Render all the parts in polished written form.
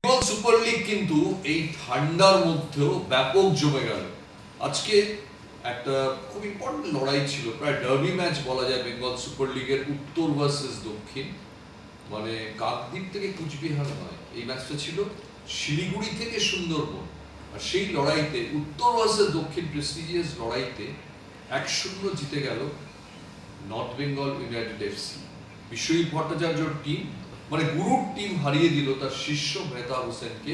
Bengal super league কিন্তু এই ঠান্ডার মধ্যেও ব্যাপক জমে গেল। আজকে একটা খুব ইম্পর্টেন্ট লড়াই ছিল, প্রায় ডার্বি ম্যাচ বলা যায় বেঙ্গল সুপার লিগের, উত্তর ভার্সেস দক্ষিণ। মানে কাকদ্বীপ থেকে কুচবিহার নয়, এই ম্যাচটা ছিল শিলিগুড়ি থেকে সুন্দরবন। আর সেই লড়াইতে উত্তর ভার্সেস দক্ষিণ প্রেস্টিজিয়াস লড়াইতে 1-0 জিতে গেল north Bengal united FC. Biswajit ভট্টাচার্যর টিম, মানে গুরুর টিম হারিয়ে দিল তার শিষ্য মেহতা হোসেনকে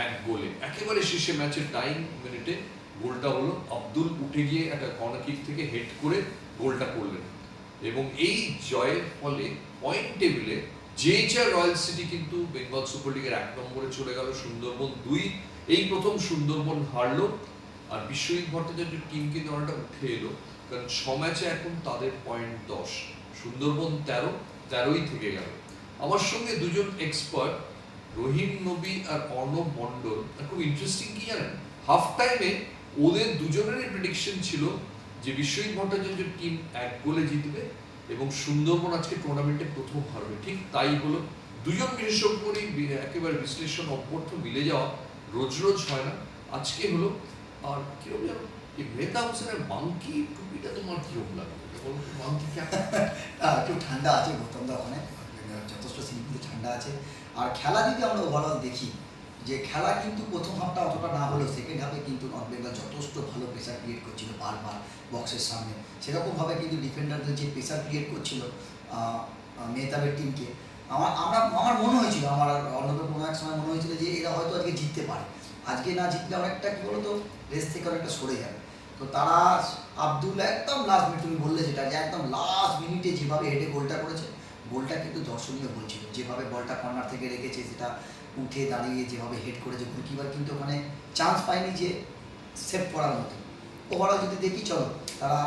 1 গোলে। একেবারে শেষে ম্যাচের টাইম মিনিটে গোলটা হলো, আব্দুল উঠে গিয়ে একটা কর্নার কিক থেকে হেড করে গোলটা করলেন। এবং এই জয়ের ফলে পয়েন্ট টেবিলে জেএইচআর রয়্যাল সিটি কিন্তু বেঙ্গল সুপার লিগের 1 নম্বরে চলে গেল, সুন্দরবন 2। এই প্রথম সুন্দরবন হারলো, আর বিশ্বজিৎ ভট্টাচার্যের টিম কিন্তু অনেকটা উঠে এলো, কারণ 6 ম্যাচে এখন তাদের পয়েন্ট 10, সুন্দরবন 13ই থেকে গেল। আমার সঙ্গে দুজন এক্সপার্ট, রহিম নবী আর অর্ণব মণ্ডল। খুব ইন্টারেস্টিং কি জানেন, হাফ টাইমে ওদের দুজনেরই প্রেডিকশন ছিল যে বিশ্বজিৎ ভট্টাচার্যের টিম 1 গোলে জিতবে এবং সুন্দরবন আজকে টুর্নামেন্টে প্রথম হারবে। ঠিক তাই হলো। দুজন বিশেষজ্ঞরই একেবারে বিশ্লেষণ অপর্থ মিলে যাওয়া রোজ রোজ হয় না, আজকে হলো। আর কিরকম জানো, এই মেহতা হোসেনের মাংকি টুপিটা তোমার কিরকম লাগে? মাংকি একটু ঠান্ডা আছে গৌতমদা, ওখানে যথেষ্ট সিলিগুড়ি ঠান্ডা আছে। আর খেলা যদি আমরা ওভারঅল দেখি, যে খেলা কিন্তু প্রথম হাফটা অতটা না হলেও সেকেন্ড হাফে কিন্তু নর্থ বেঙ্গল যথেষ্ট ভালো প্রেসার ক্রিয়েট করছিল বারবার বক্সের সামনে। সেরকমভাবে কিন্তু ডিফেন্ডারদের যে প্রেসার ক্রিয়েট করছিল মেহতাবের টিমকে, আমার মনে হয়েছিল, আমার অন্যদের কোনো এক সময় মনে হয়েছিল যে এরা হয়তো আজকে জিততে পারে, আজকে না জিতলে অনেকটা কী বলতো রেস থেকে অনেকটা সরে যাবে। তো তারা আব্দুল একদম লাস্ট মিনিট, তুমি বললে যেটা, যে একদম লাস্ট মিনিটে যেভাবে হেডে গোলটা করেছে, গোলটা কিন্তু দর্শনীয় গোল ছিল। যেভাবে বলটা কর্নার থেকে রেখেছে, সেটা উঠে দাঁড়িয়ে যেভাবে হেড করেছে, গোলকিপার কিন্তু ওখানে চান্স পায়নি যে সেভ করার মতো। ওভারঅল যদি দেখি, চলো তারা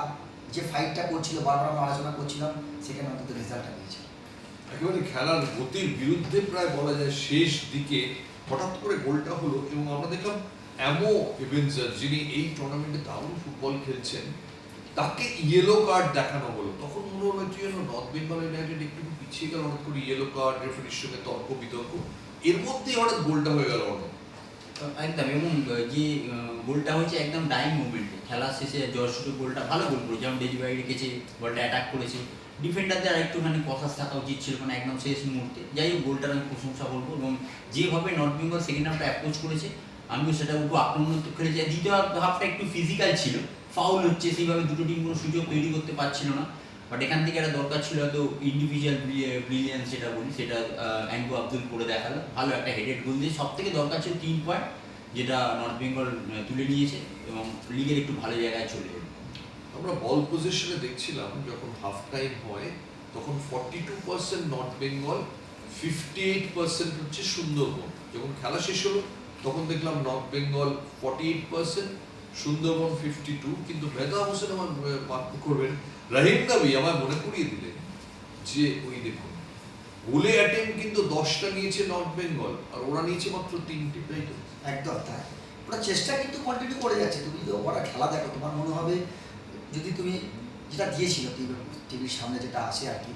যে ফাইটটা করছিল, বারবার আমরা আলোচনা করছিলাম, সেখানে অন্তত রেজাল্টটা পেয়েছে। একেবারে খেলার গতির বিরুদ্ধে প্রায় বলা যায় শেষ দিকে হঠাৎ করে গোলটা হলো। এবং আমরা দেখলাম অ্যামো এভেঞ্জার, যিনি এই টুর্নামেন্টে দারুণ ফুটবল খেলছেন, তাকে ইয়েলো কার্ড দেখানো হলো। তখন মনে হলো যে নর্থ বেঙ্গল ইউনাইটেড একটু পিছিয়ে গেল, হঠাৎ করে ইয়েলো কার্ড, রেফারির সঙ্গে তর্ক বিতর্ক, এর মধ্যেই হঠাৎ গোলটা হয়ে গেল। একদম, এবং যে গোলটা হয়েছে একদম ডাইং মুভমেন্টে, খেলার শেষে জয়সূচক গোলটা ভালো গোল করেছে, যেমন ডেলিভারি রেখেছে, বলটা অ্যাটাক করেছে। ডিফেন্ডারদের আরেকটুখানি কসাস থাকা উচিত ছিল, মানে একদম শেষ মুহূর্তে। যাই হোক, গোলটার আমি প্রশংসা করবো। এবং যেভাবে নর্থ বেঙ্গল সেকেন্ড হাফটা অ্যাপ্রোচ করেছে, আমিও সেটা একটু আক্রমণাত্মক খেলেছে। দ্বিতীয় হাফটা একটু ফিজিক্যাল ছিল, ফাউল হচ্ছে, সেইভাবে দুটো টিম কোনো সুযোগ তৈরি করতে পারছিল না। বাট এখান থেকে একটা দরকার ছিল হয়তো ইন্ডিভিজুয়াল ব্রিলিয়েন্স, যেটা বলি, সেটা অ্যাঙ্গু আব্দুল করে দেখালো, ভালো একটা হেডেড গোল দিয়ে। সব থেকে দরকার ছিল 3 পয়েন্ট, যেটা নর্থ বেঙ্গল তুলে নিয়েছে এবং লিগের একটু ভালো জায়গায় চলে এলো। আমরা বল পজিশনে দেখছিলাম, যখন হাফ টাইম হয় তখন 42% নর্থ বেঙ্গল, 58% হচ্ছে সুন্দরবন। যখন খেলা শেষ হলো তখন দেখলাম নর্থ বেঙ্গল 48%, সুন্দরবন 52। কিন্তু মেহতা হোসেন আমার মাফ করবেন, রহিম নবী আমার মনে করিয়ে দিলেন যে ওই দেখুন গোলে অ্যাটেম্প কিন্তু 10টা নিয়েছে নর্থ বেঙ্গল, আর ওরা নিয়েছে মাত্র 3টে। তাই তো? একদম তাই, ওরা চেষ্টা কিন্তু কন্টিনিউ করে যাচ্ছে। তুমি যদি ওরা খেলা দেখো, তোমার মনে হবে, যদি তুমি যেটা দিয়েছিল টিভির সামনে যেটা আসে আর কি,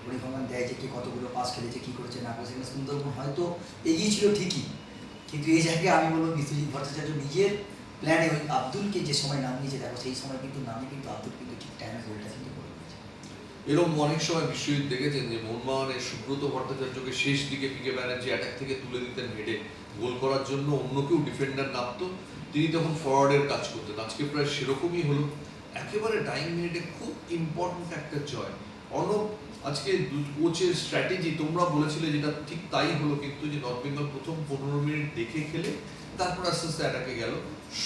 পরিকল্পনা দেয় যে কে কতগুলো পাস খেলেছে, কী করেছে না করেছে, সেখানে সুন্দরবন হয়তো এগিয়ে ছিল ঠিকই, কিন্তু এই জায়গায় আমি বলবো বিশ্বজিৎ ভট্টাচার্য নিজের প্ল্যানে ওই আব্দুলকে যে সময় নামিয়েছে, দেখো সেই সময় কিন্তু নামে কিন্তু আব্দুল কিন্তু ঠিক টাইমে গোলটা কিন্তু করে দিয়েছে। এরকম অনেক সময় বিশ্বজিৎ দেখেছেন যে মোহনবাগানের সুব্রত ভট্টাচার্যকে শেষ দিকে পিকে ব্যানার্জি অ্যাটাক থেকে তুলে দিতেন হেডে, গোল করার জন্য অন্য কেউ ডিফেন্ডার নামতো, তিনি তখন ফরওয়ার্ডের কাজ করতেন। আজকে প্রায় সেরকমই হলো, একেবারে ডাইং মিনিটে খুব ইম্পর্টেন্ট একটা জয়। অর্ণব, আজকে কোচের স্ট্র্যাটেজি তোমরা বলেছিলে, যেটা ঠিক তাই হলো কিন্তু, যে নর্থ বেঙ্গল প্রথম 15 মিনিট দেখে খেলে তারপর আস্তে আস্তে অ্যাটাকে গেল।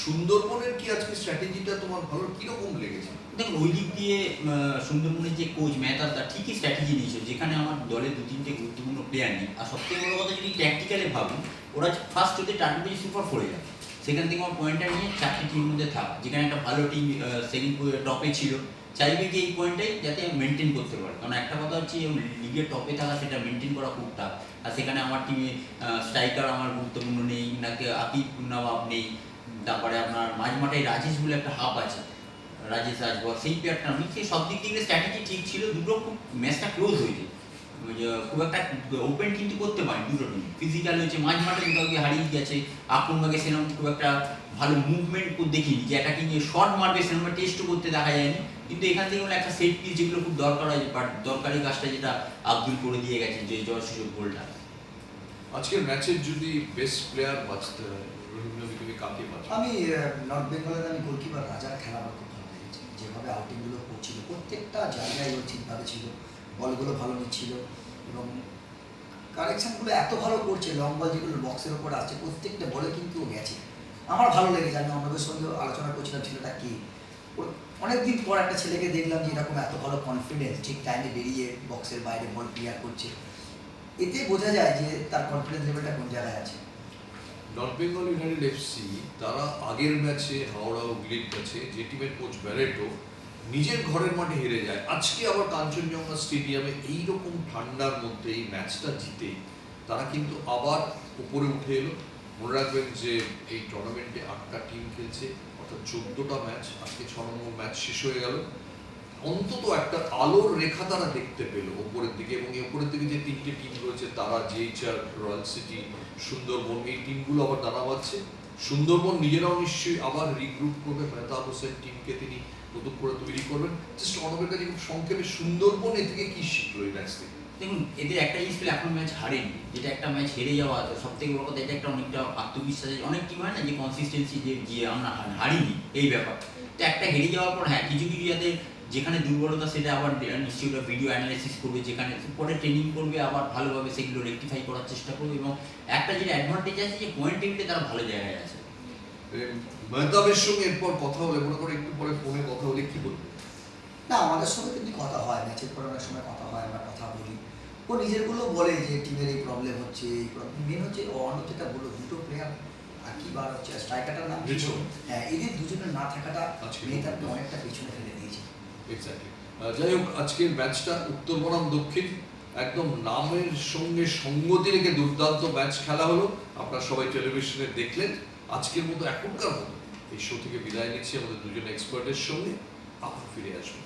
সুন্দরবনের কি আজকে স্ট্র্যাটেজিটা তোমার ভালো কিরকম লেগেছে? দেখুন, ওই দিক দিয়ে সুন্দরবনের যে কোচ মেহতা, তার ঠিকই স্ট্র্যাটেজি নিয়েছিল, যেখানে আমার দলে 2-3টে গুরুত্বপূর্ণ প্লেয়ার নেই। আর সবথেকে বড় কথা, যদি ট্যাকটিক্যালি ভাবি, ওরা ফার্স্ট হতে টার্গেট সুপার 4-এ যাবে, সেখান থেকে আমার পয়েন্টটা নিয়ে 4টি টিমের মধ্যে থাকা, যেখানে একটা ভালো টিম সেকেন্ড টপে ছিল, চাইবে কি এই পয়েন্টটাই যাতে মেনটেন করতে পারে। কারণ একটা কথা হচ্ছে, লিগের টপে থাকা, সেটা মেনটেন করা খুব টাফ। আর সেখানে আমার টিমে স্ট্রাইকার আমার গুরুত্বপূর্ণ নেই, নাকি আকিব নবাব নেই, তারপরে আপনার মাঝমাঠে রাজেশ বলে একটা হাফ আছে, রাজেশ রাজবর, সেই প্লেয়ারটা আমি, সেই সব দিক থেকে স্ট্র্যাটেজি ঠিক ছিল। দুটো খুব ম্যাচটা ক্লোজ হয়েছে, খুব একটা ওপেন কিন্তু করতে পারে দুটো টিম। ফিজিক্যাল হয়েছে, মাঝ মাঠে কাউকে হারিয়ে গেছে, আক্রমণকে সেরকম খুব একটা ভালো মুভমেন্ট দেখিনি, যে অ্যাটাকিং এ শট মারবে সেরকম টেস্টও করতে দেখা যায়নি। কিন্তু এখান থেকে একটা সেট পিস যেগুলো খুব দরকার হয়, বাট দরকারি কাজটা যেটা আব্দুল করে দিয়ে গেছে, যে জয় সুযোগ গোলটা। আজকের ম্যাচের যদি বেস্ট প্লেয়ার বাঁচতে হয়, রহিম নবী তুমি কাকে বাঁচবে? আমি নর্থ বেঙ্গলের আমি গোলকিপার রাজার খেলা আমার খুব ভালো লেগেছে, যেভাবে আউটিংগুলো করছিল প্রত্যেকটা জায়গায় ওর ঠিকভাবে ছিল, বলগুলো ভালো নিচ্ছিল এবং কারেকশনগুলো এত ভালো করছে, লং বল যেগুলো বক্সের ওপর আসছে প্রত্যেকটা বলে কিন্তু ও গেছে। আমার ভালো লেগেছে। আমি অন্যদের সঙ্গে আলোচনা করছিলাম ছেলেটা কি, অনেকদিন পর একটা ছেলেকে দেখলাম যে এরকম এত ভালো কনফিডেন্স, ঠিক টাইমে বেরিয়ে বক্সের বাইরে বল ক্লিয়ার করছে। এতে বোঝা যায় যে তার কনফিডেন্স লেভেলটা কোন জায়গায় আছে। নর্থ বেঙ্গল ইউনাইটেড এফসি তারা আগের ম্যাচে হাওড়া হুগলির কাছে, যে টিমের কোচ ব্যারেটো নিজের ঘরের মাঠে হেরে যায়, আজকে আবার কাঞ্চনজঙ্ঘা স্টেডিয়ামে এইরকম ঠান্ডার মধ্যে এই ম্যাচটা জিতে তারা কিন্তু আবার উপরে উঠে এলো। মনে রাখবেন যে এই টুর্নামেন্টে 8টা টিম খেলছে, অর্থাৎ 14টা ম্যাচ, আজকে 6 নম্বর ম্যাচ শেষ হয়ে গেল। অন্তত একটা আলোর রেখা তারা দেখতে পেল উপরের দিকে, এবং এই উপরের দিকে যে 3টে টিম রয়েছে তারা, জেইচআর, রয়্যাল সিটি, সুন্দরবন, এই টিমগুলো আবার দানা বাঁধছে। সুন্দরবন নিজেরাও নিশ্চয়ই আবার রিগ্রুপ করবে, মেহতাব হোসেন টিমকে তিনি নতুন করে তৈরি করবেন। জাস্ট অনবের কাছে খুব সংক্ষেপে সুন্দরবন এ থেকে কি শিখলো এই ম্যাচ থেকে? দেখুন, এদের একটা জিনিস পেলে এখন ম্যাচ হারেনি, যেটা একটা ম্যাচ হেরে যাওয়া সব থেকে বড় কথা, এটা একটা অনেকটা আত্মবিশ্বাসের, অনেক টিম হয় না যে কনসিস্টেন্সি, যে আমরা হারিনি এই ব্যাপার। তো একটা হেরে যাওয়ার পর হ্যাঁ কিছু কিছু যাদের যেখানে দুর্বলতা সেটা আবার নিশ্চয়ই ওটা ভিডিও অ্যানালাইসিস করবে, যেখানে পরে ট্রেনিং করবে, আবার ভালোভাবে সেগুলো রেকটিফাই করার চেষ্টা করবে। এবং একটা যেটা অ্যাডভান্টেজ আছে যে পয়েন্ট টেবিলে তারা ভালো জায়গায় আছে। মেহতাবের সঙ্গে এরপর কথা হলে, মনে করে একটু পরে ফোনে কথা হলে কি বলবে? না, আমাদের সঙ্গে কিন্তু কথা হয়, ম্যাচের পর অনেক সময় কথা হয়, আমরা কথা বলি। ও নিজেরগুলো বলে যে টিমের এই প্রবলেম হচ্ছে, এই প্রবলেম মেন হচ্ছে অন্য যেটা বললো, দুটো প্লেয়ার আর কি বার হচ্ছে, স্ট্রাইকারটার নাম রিচো। হ্যাঁ, এদের দুজনের না থাকাটা আজকে মেয়েটাকে অনেকটা পেছনে ফেলে দিয়েছে। এক্স্যাক্টলি। যাই হোক, আজকের ম্যাচটা উত্তর বনাম দক্ষিণ, একদম নামের সঙ্গে সঙ্গতি রেখে দুর্দান্ত ম্যাচ খেলা হলো। আপনারা সবাই টেলিভিশনে দেখলেন। আজকের মতো, এখনকার মতো এই শো থেকে বিদায় নিচ্ছি আমাদের দুজন এক্সপার্টের সঙ্গে। আবার ফিরে আসবো।